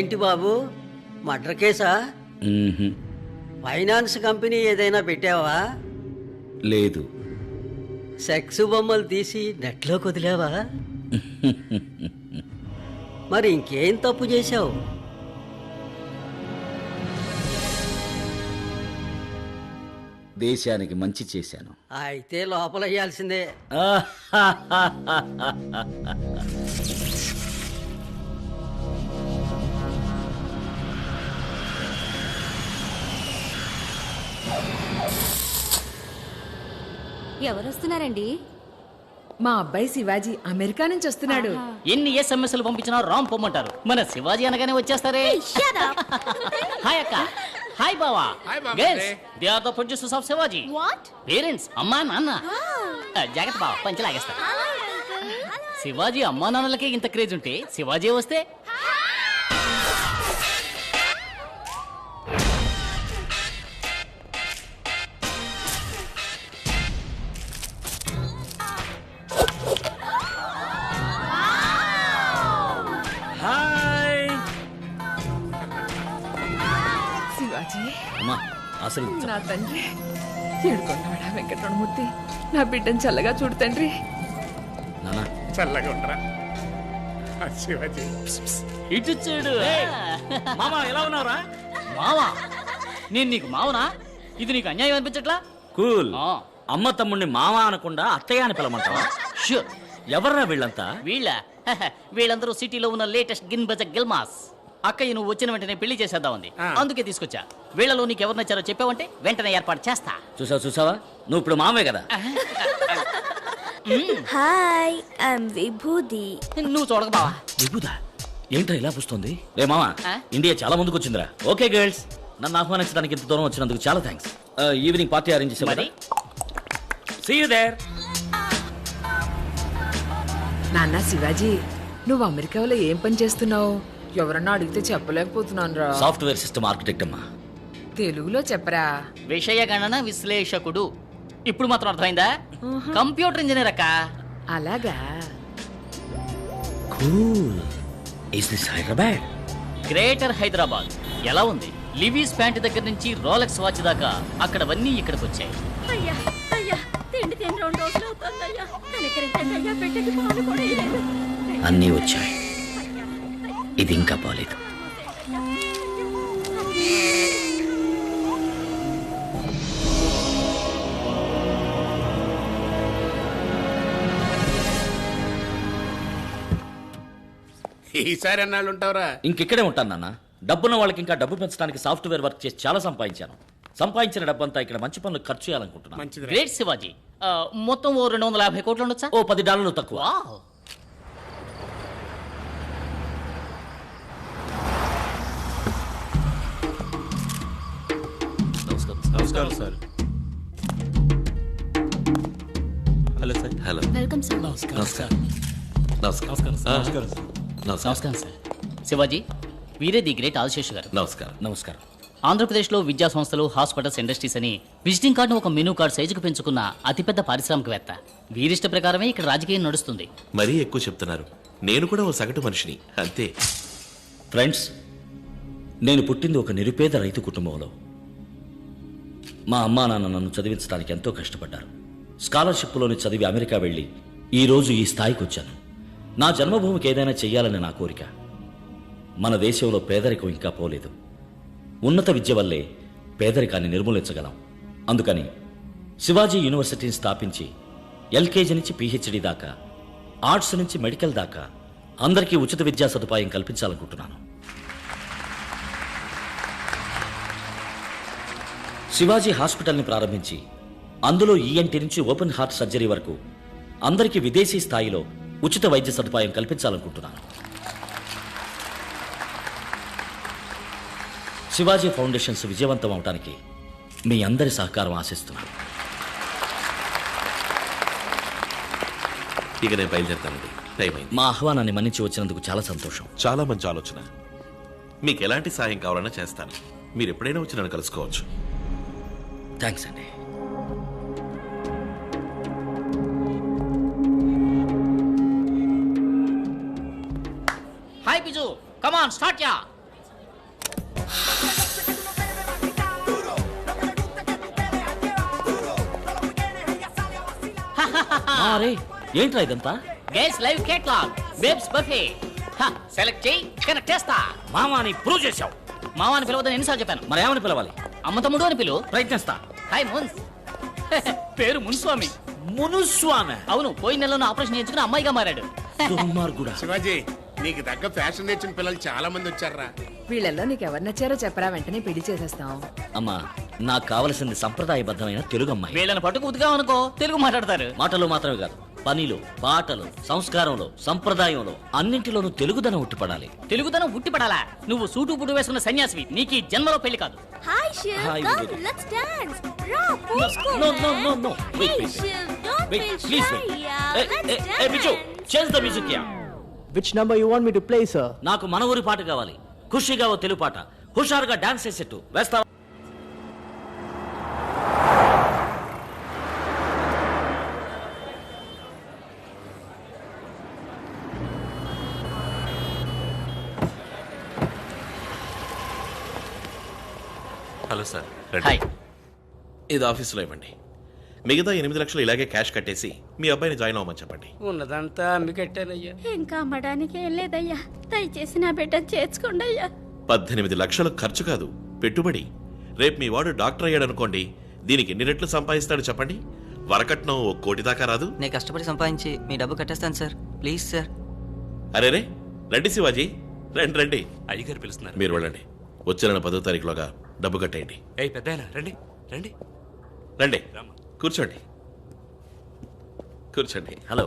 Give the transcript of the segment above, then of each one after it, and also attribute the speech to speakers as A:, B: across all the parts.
A: ఏంటి బాబు, మర్డర్ కేసా? Finance company ఏదైనా పెట్టావా?
B: లేదు.
A: సెక్స్ బొమ్మలు తీసి నెట్లో కుదిలేవా? మరి ఇంకేం తప్పు చేశావు?
B: దేశానికి మంచి చేశాను.
A: అయితే లోపల వేయాల్సిందే.
C: ఎవరొస్తున్నారండి?
D: మా అబ్బాయి శివాజీ అమెరికా నుంచి వస్తున్నాడు.
E: ఎన్ని ఎస్ఎంఎస్లు పంపించినా రామ్ పొమ్మంటారు. మన శివాజీ అనగానే వచ్చేస్తారే. హాయ్ అక్క. హాయ్ బావా. Girls, they are the producers of Shivaji. Parents, అమ్మా నాన్న. జాగ్రత్త బావా, పంచి లాగేస్తా. శివాజీ అమ్మా నాన్నలకే ఇంత క్రేజ్ ఉంటే శివాజీ వస్తే
D: శివాజీ
B: అసలు
D: నా తండ్రి, ఏడుకొండవాడా వెంకటరమూర్తి, నా బిడ్డను చల్లగా చూడు తండ్రి.
B: నానా
F: చల్లగా ఉండరా శివాజీ.
E: ఇటు చూడు.
B: మామా ఎలా ఉన్నావురా?
E: మావా, నేను నీకు మావనా? ఇది నీకు అన్యాయం అనిపించట్లా?
B: కూల్.
E: ఆ.
B: అమ్మ తమ్ముడిని మామా అనకుండా అత్తయ్య అని పిలమంటావా?
E: షూర్.
B: ఎవర్రా వీళ్ళంతా?
E: వీళ్ళందరూ సిటీలో ఉన్న లేటెస్ట్ గిన్ బజ గిల్మాస్. అక్కయ్య నువ్వు వచ్చిన వెంటనే పెళ్లి చేసేద్దామంది, అందుకే తీసుకొచ్చా. వీళ్ళలో నీకు ఎవరు నచ్చారో చెప్పావంటే వెంటనే ఏర్పాటు చేస్తా.
B: చూసావా, నువ్వు ఇప్పుడు మామే కదా.
C: హాయ్, ఐఎమ్ విభూది.
E: నువ్వు చూడక బావా.
B: విభూదా ఏంట్రా ఇలా పుస్తుంది? రే మామా, ఇండియా చాలా ముందుకు వచ్చిందిరా. ఓకే గర్ల్స్, నన్ను ఆహ్వానించడానికి ఇంత దూరం వచ్చినందుకు చాలా థ్యాంక్స్. ఈవినింగ్ పార్టీ అరేంజ్ చేసాం.
E: మరి
B: సీ యు దేర్.
D: నాన్న శివాజీ, నువ్వు అమెరికాలో ఏం పని చేస్తున్నావు? ఎవరన్నా అడిగితే చెప్పలేకపోతున్నాను రా.
B: సాఫ్ట్వేర్ సిస్టమ్ ఆర్కిటెక్ట్ అమ్మా.
D: తెలుగులో చెప్పరా.
E: విషయ గణన విశ్లేషకుడు. ఇప్పుడు మాత్రం అర్థమైందా? కంప్యూటర్ ఇంజనీర్ అక్క.
D: అలాగా.
B: Cool. Is this Hyderabad?
E: Greater Hyderabad. ఎలా ఉంది? లివీస్ ప్యాంట్ దగ్గర నుంచి రోలెక్స్ వాచ్ దాకా అక్కడవన్నీ ఇక్కడికి వచ్చాయి.
C: అయ్యా అయ్యా, తిండి తిని 2 రోజులు అవుతుందయ్యా. కనికరించండి అయ్యా, పెట్టకి పాలు కూడా ఇయ్యలేదు.
B: అన్నీ వచ్చాయి, ఇది ఇంకా బాలేదు.
F: ఈసారి ఎన్నాళ్ళు ఉంటావురా?
B: ఇంకెక్కడే ఉంటాను నాన్న. డబ్బున్న వాళ్ళకి ఇంకా డబ్బు పెంచడానికి సాఫ్ట్వేర్ వర్క్ చేసి చాలా సంపాదించాను. సంపాదించిన డబ్బంతా ఇక్కడ మంచి పనులు ఖర్చు చేయాలనుకుంటున్నాను.
F: మంచిది.
E: గ్రేట్ శివాజీ. మొత్తం ఓ 250 కోట్లు ఉండొచ్చా?
B: ఓ $10 తక్కువ.
E: వావ్.
G: నమస్కారం sir. Hello sir. Hello.
C: Welcome sir.
G: నమస్కారం. నమస్కారం.
E: నమస్కారం సార్. శివాజీ, వీరే ది గ్రేట్ ఆదిశేషు గారు.
G: నమస్కారం.
B: నమస్కారం.
E: ఆంధ్రప్రదేశ్లో విద్యా సంస్థలు, హాస్పిటల్స్, ఇండస్ట్రీస్ అని విజిటింగ్ కార్డును ఒక మెనూ కార్డు సైజుకు పెంచుకున్న అతిపెద్ద పారిశ్రామికవేత్త. వీరిష్ట ప్రకారమే ఇక్కడ రాజకీయం నడుస్తుంది.
G: మరీ ఎక్కువ చెప్తున్నారు. నేను కూడా ఓ సగటు మనిషిని, అంతే.
B: ఫ్రెండ్స్, నేను పుట్టింది ఒక నిరుపేద రైతు కుటుంబంలో. మా అమ్మా నాన్న నన్ను చదివించడానికి ఎంతో కష్టపడ్డారు. స్కాలర్షిప్లోని చదివి అమెరికా వెళ్ళి ఈరోజు ఈ స్థాయికి వచ్చాను. నా జన్మభూమికి ఏదైనా చెయ్యాలని నా కోరిక. మన దేశంలో పేదరికం ఇంకా పోలేదు. ఉన్నత విద్య వల్లే పేదరికాన్ని నిర్మూలించగలం. అందుకని శివాజీ యూనివర్సిటీని స్థాపించి ఎల్కేజీ నుంచి పీహెచ్డీ దాకా, ఆర్ట్స్ నుంచి మెడికల్ దాకా అందరికీ ఉచిత విద్యా సదుపాయం కల్పించాలనుకుంటున్నాను. శివాజీ హాస్పిటల్ని ప్రారంభించి అందులో ఈఎన్టీ నుంచి ఓపెన్ హార్ట్ సర్జరీ వరకు అందరికీ విదేశీ స్థాయిలో ఉచిత వైద్య సదుపాయం కల్పించాలనుకుంటున్నాను. శివాజీ ఫౌండేషన్స్ విజయవంతం అవడానికి మీ అందరి సహకారం ఆశిస్తున్నాను.
G: ఇక నేను బయలుదేరుతానండి, టైం అయింది.
B: మా ఆహ్వానాన్ని మన్నించి వచ్చినందుకు చాలా సంతోషం.
G: చాలా మంచి ఆలోచన. మీకు ఎలాంటి సాయం కావాలన్నా చేస్తాను. మీరు ఎప్పుడైనా వచ్చి నన్ను కలుసుకోవచ్చు.
B: థ్యాంక్స్ అండి.
E: Hi Biju, come on start ya.
B: అరే ఏంట్రా ఇదంతా?
E: Guys live catalogue babes buffet select చేయి కనెక్ట్ చేస్తా.
B: మామాని ప్రూవ్ చేశావు.
E: మావాని పిలవద్దని ఎన్నిసార్లు చెప్పాను.
B: మరి ఏమని పిలవాలి?
E: అమ్మ తమ్ముడు అని పిలువు.
B: ప్రయత్నిస్తా.
E: హాయ్ మున్స్. పేరు మున్స్వామి.
B: మునుస్వామి.
E: అవును, పోయిన నెలలో ఆపరేషన్ చేయించుకుని అమ్మాయిగా మారాడు.
B: దుర్మార్గుడా.
F: శివాజీ నీకు తగ్గ ఫ్యాషన్ నేర్చిన పిల్లలు చాలా మంది వచ్చారా.
D: వీళ్ళల్లో నీకెవరు నచ్చారో చెప్పరా, వెంటనే పెళ్లి చేసేస్తాం.
B: అమ్మా, నాకు కావలసింది సంప్రదాయబద్ధమైన తెలుగు అమ్మాయి.
E: వీళ్ళని పట్టుకు ఉతికామనుకో తెలుగు మాట్లాడతారు.
B: మాటలు మాత్రమే కాదు, పనిలో, పాటలు, సంస్కారంలో, సంప్రదాయంలో అన్నింటిలోనూ తెలుగుదనం ఉట్టిపడాలి.
E: తెలుగుదనం ఉట్టిపడాలా? నువ్వు సూటు పుట్టు వేసుకున్న సన్యాసివి, నీకు ఈ జన్మలో పెళ్లి కాదు.
C: Hi Shiv,
B: Hi,
C: come,
B: Vivek.
C: let's dance. రా, పోసుకో.
B: No, no, no, no. Wait,
C: Hey
B: wait, wait.
C: Shiv, don't
B: Wait,
C: feel
B: please
C: shy,
B: wait.
C: yeah.
B: Hey,
C: Let's
B: hey,
C: dance.
B: hey, Bichu, change the music here.
H: Which number you want me to play, sir?
B: నాకు మన ఊరి పాట కావాలి. ఖుషిగా ఓ తెలుగు పాట, హుషారుగా dance చేసేట్టు వేస్తావా?
G: Hello sir.
E: Hi.
G: ఇది ఆఫీస్లో ఇవ్వండి. మిగతా 8 లక్షలు ఇలాగే క్యాష్ కట్టేసి మీ అబ్బాయిని జాయిన్ అవ్వమని చెప్పండి.
A: ఉన్నదంతా అమ్మికట్టానయ్యా.
C: ఇంకా అమ్మడానికి ఏం లేదయ్యా, దయచేసి నా బిడ్డను చేర్చుకోండి అయ్యా.
G: 18 లక్షలు ఖర్చు కాదు, పెట్టుబడి. రేపు మీ వాడు డాక్టర్ అయ్యాడు అనుకోండి, దీనికి ఎన్ని రెట్లు సంపాదిస్తాడు చెప్పండి? వరకట్నం 1 కోటి దాకా రాదు.
I: నేను కష్టపడి సంపాదించి మీ డబ్బు కట్టేస్తాను సార్, ప్లీజ్ సార్.
G: అరే రే, రండి శివాజీ, రండి రండి.
J: అయ్యగారు పిలుస్తున్నారు.
G: మీరు వెళ్ళండి. వచ్చే నెల 10వ తారీఖులోగా డబ్బు కట్టేయండి.
J: ఏయ్ పెద్దాయన రండి రండి
G: రండి, కూర్చోండి కూర్చోండి.
B: హలో.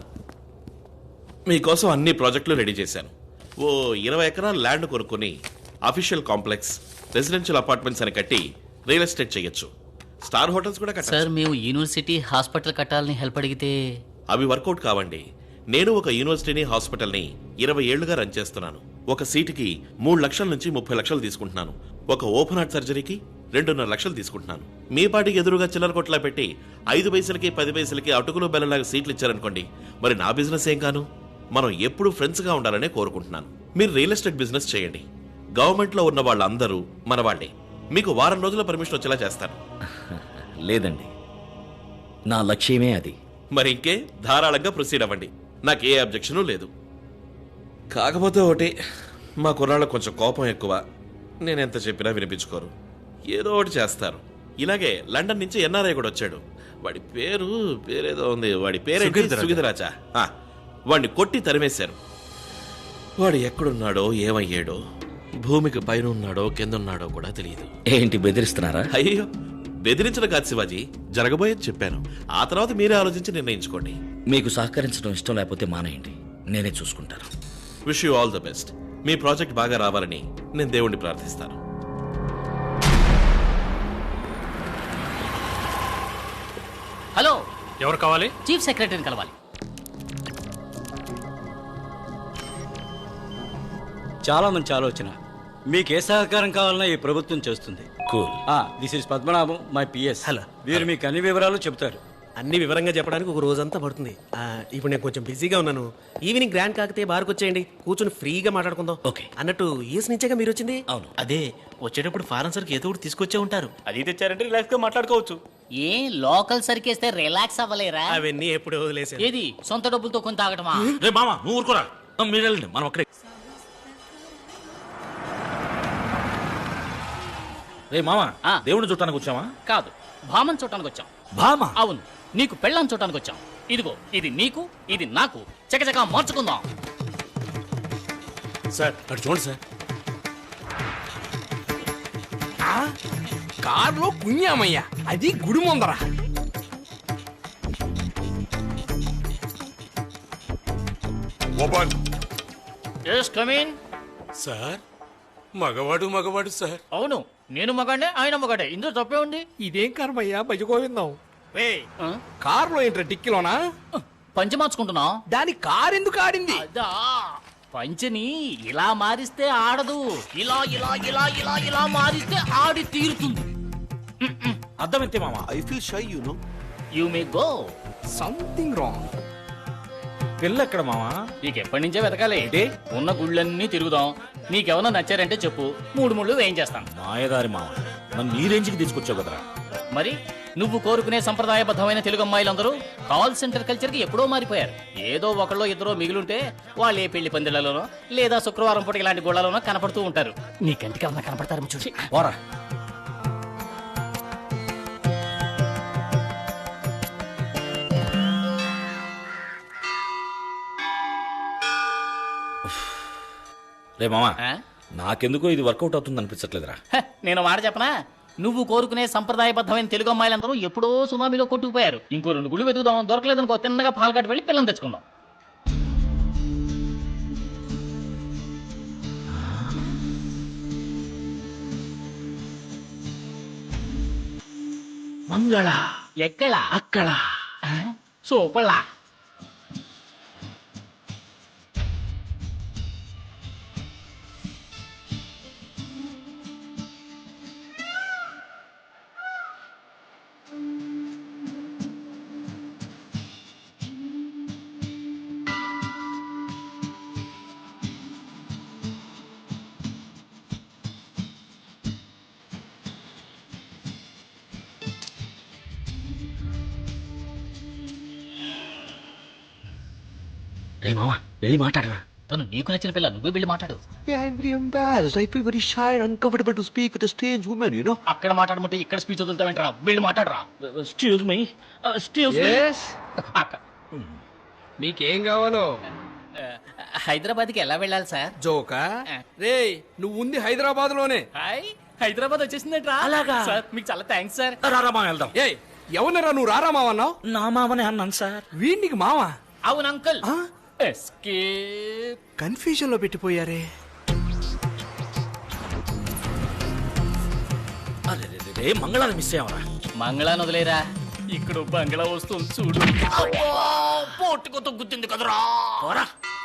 G: మీకోసం అన్ని ప్రాజెక్టులు రెడీ చేశాను. ఓ 20 ఎకరాల ల్యాండ్ కొనుక్కొని అఫీషియల్ కాంప్లెక్స్, రెసిడెన్షియల్ అపార్ట్మెంట్స్ అని కట్టి రియల్ ఎస్టేట్ చేయొచ్చు. స్టార్ హోటల్స్ కూడా కట్టాలి.
E: సార్ మేము యూనివర్సిటీ హాస్పిటల్ కట్టాలని హెల్ప్ అడిగితే
G: అవి వర్కౌట్ కావండి. నేను ఒక యూనివర్సిటీని, హాస్పిటల్ని 20 ఏళ్లుగా రన్ చేస్తున్నాను. ఒక సీటుకి 3 లక్షల నుంచి 30 లక్షలు తీసుకుంటున్నాను. ఒక ఓపెన్ హార్ట్ సర్జరీకి 2.5 లక్షలు తీసుకుంటున్నాను. మీ పాటికి ఎదురుగా చిల్లర కొట్లా పెట్టి 5 పైసలకి 10 పైసలకి అటుకులు బెల్లలాగా సీట్లు ఇచ్చారనుకోండి, మరి నా బిజినెస్ ఏం కాను? మనం ఎప్పుడు ఫ్రెండ్స్గా ఉండాలనే కోరుకుంటున్నాను. మీరు రియల్ ఎస్టేట్ బిజినెస్ చేయండి. గవర్నమెంట్లో ఉన్న వాళ్ళందరూ మన వాళ్ళే. మీకు వారం రోజుల పర్మిషన్ వచ్చేలా చేస్తాను.
B: లేదండి, నా లక్ష్యమే అది.
G: మరి ఇంకే, ధారాళంగా ప్రొసీడ్ అవ్వండి. నాకు ఏ అబ్జెక్షను లేదు. కాకపోతే ఒకటి, మా కుర్రాళ్ళకు కొంచెం కోపం ఎక్కువ. నేను ఎంత చెప్పినా వినిపించుకోరు, ఏదో ఒకటి చేస్తారు. ఇలాగే లండన్ నుంచి ఎన్ఆర్ఐ కూడా వచ్చాడు. వాడి పేరేదో ఉంది. వాడి పేరు సుగీధరాజా. వాడిని కొట్టి తరిమేశారు. వాడు ఎక్కడున్నాడో, ఏమయ్యాడో, భూమికి పైన ఉన్నాడో కింద ఉన్నాడో కూడా తెలియదు.
B: ఏంటి బెదిరిస్తున్నారా?
G: అయ్యో, బెదిరించడం కాదు శివాజీ, జరగబోయేది చెప్పాను. ఆ తర్వాత మీరే ఆలోచించి నిర్ణయించుకోండి.
B: మీకు సహకరించడం ఇష్టం లేకపోతే మానేయండి, నేనే చూసుకుంటాను.
G: Wish you all the best. Me project బాగా రావాలని నేను దేవుణ్ణి ప్రార్థిస్తాను.
E: హలో,
J: ఎవరు కావాలి?
E: చీఫ్ సెక్రటరీని కలవాలి.
H: చాలా మంచి ఆలోచన. మీకు ఏ సహకారం కావాలన్నా ఈ ప్రభుత్వం చేస్తుంది.
B: Cool.
H: This is Padmanabham, my PS.
J: Hello.
H: వీరు మీకు అన్ని వివరాలు చెప్తారు.
J: అన్ని వివరంగా చెప్పడానికి ఒక రోజంతా పడుతుంది. ఇప్పుడు నేను కొంచెం బిజీగా ఉన్నాను. ఈవినింగ్ గ్రాండ్ కాకతే బార్కి వచ్చేయండి, కూర్చొని ఫ్రీగా మాట్లాడుకుందాం.
B: ఓకే.
J: అన్నట్టు యూఎస్ నుంచేగా మీరు వచ్చింది?
B: అవును.
J: అదే, వచ్చేటప్పుడు ఫారెన్ సరికి ఏదో ఒకటి తీసుకొచ్చే ఉంటారు. అది తెచ్చారంటే రిలాక్స్ గా మాట్లాడుకోవచ్చు.
E: ఏ లోకల్ సరికేస్తే రిలాక్స్ అవ్వలేరా?
J: అవన్నీ ఎప్పుడు వదిలేసాను.
E: ఏది సొంత డబ్బులతో కొని తాగటమా?
B: రే మామ, నువ్వు ఊరుకోరా. మీరు వెళ్ళండి, మనం అక్కడే. రే మామ, దేవుడిని చూడటానికి వచ్చావా?
E: కాదు, భామన్ చూడటానికి వచ్చాం.
B: భామ?
E: అవును, నీకు పెళ్ళాం చూడటానికి వచ్చాం. ఇదిగో, ఇది నీకు, ఇది నాకు. చకచకా మార్చుకుందాం.
J: సార్ అటు చూడండి సార్.
F: కారులో కుഞ്ഞామయ్యా, అది గుడి ముందర.
E: Just come in.
F: సార్, మగవాడు సార్.
E: అవును, నేను మగాడే, ఆయన మగాడే. ఇందులో తప్పే ఉంది.
F: ఇదేం కర్మయ్యా, భజగోవిందాం.
E: ఆ?
F: కారులో ఏంట్రా, డిక్కీలోనా?
E: పంచె మార్చుకుంటున్నాం.
F: దాని కారు ఎందుకు ఆడింది?
E: అదా, పంచెని ఇలా మారిస్తే ఆడదు, ఇలా ఇలా ఇలా ఇలా ఇలా మారిస్తే ఆడి తీరుతుంది.
B: అర్థమైతే మామ.
F: I feel shy, you know.
E: You may go.
F: Something wrong.
B: పిల్ల ఎక్కడ మామ?
E: నీకు ఎప్పటి నుంచే వెతకాలి. ఉన్న గుళ్ళన్నీ తిరుగుదాం. నీకెవరన్నా నచ్చారంటే చెప్పు, 3 ముళ్ళు వేయించేస్తాను.
B: మాయదారి మామ, నన్ను ఈ రేంజ్కి తీసుకొచ్చావు కదరా.
E: మరి నువ్వు కోరుకునే సంప్రదాయబద్ధమైన తెలుగు అమ్మాయిలందరూ కాల్ సెంటర్ కల్చర్ కి ఎప్పుడో మారిపోయారు. ఏదో ఒకళ్ళో ఇద్దరో మిగిలుంటే వాళ్ళు ఏ పెళ్లి పందిళ్లలోనో లేదా శుక్రవారం పూట ఇలాంటి గుళ్ళలోనో కనపడుతూ ఉంటారు. నీ కంటికి ఏమన్నా కనపడతారు చూసి
B: పోరా. రే మామా, నాకెందుకో ఇది వర్కౌట్ అవుతుంది అనిపించట్లేదురా.
E: నేను మాట చెప్పనా, నువ్వు కోరుకునే సంప్రదాయబద్ధమైన తెలుగు అమ్మాయిలందరూ ఎప్పుడో సునామీలో కొట్టుకుపోయారు. ఇంకో 2 గుళ్ళు వెతుకుదాం, దొరకలేదనుకో తిన్నగా పాలకాటు వెళ్ళి పిల్లలు తెచ్చుకుందాం. మంగళ ఎక్కడ అక్కడ సూపళ్ళ.
B: రే మామా, వెళ్ళి మాట్లాడరా.
E: తను నీకు నచ్చిన పిల్ల, నువ్వే వెళ్ళి మాట్లాడు. అక్కడ మాట్లాడమంటే ఇక్కడ స్పీచ్ వదులుతావేంట్రా, వెళ్ళి మాట్లాడరా.
A: ఎక్స్క్యూజ్ మీ, మీకేం కావాలో?
E: హైదరాబాద్కి ఎలా వెళ్ళాలి సార్?
A: జోకా రే, నువ్వు ఉంది హైదరాబాద్ లోనే.
E: హాయ్, హైదరాబాద్ వచ్చేసిందంట్రా.
B: అలాగా
E: సార్, మీకు చాలా థ్యాంక్స్ సార్.
B: రారా మామ, వెళ్దాం.
A: ఏ ఎవరన్నా నువ్వు రారా మావన్నావు?
B: నా మామనే అన్నాను సార్.
A: వీడికి మావా?
E: అవును అంకుల్. ఎస్కేప్.
J: కన్ఫ్యూజన్ లో పెట్టిపోయారే.
B: అరే రే, మంగళాన్ని మిస్ అయ్యావరా.
E: మంగళాన్ని వదిలేరా, ఇక్కడ బంగ్లా వస్తుంది చూడు. పోటుకు తగ్గుతుంది కదరా.
B: పోరా.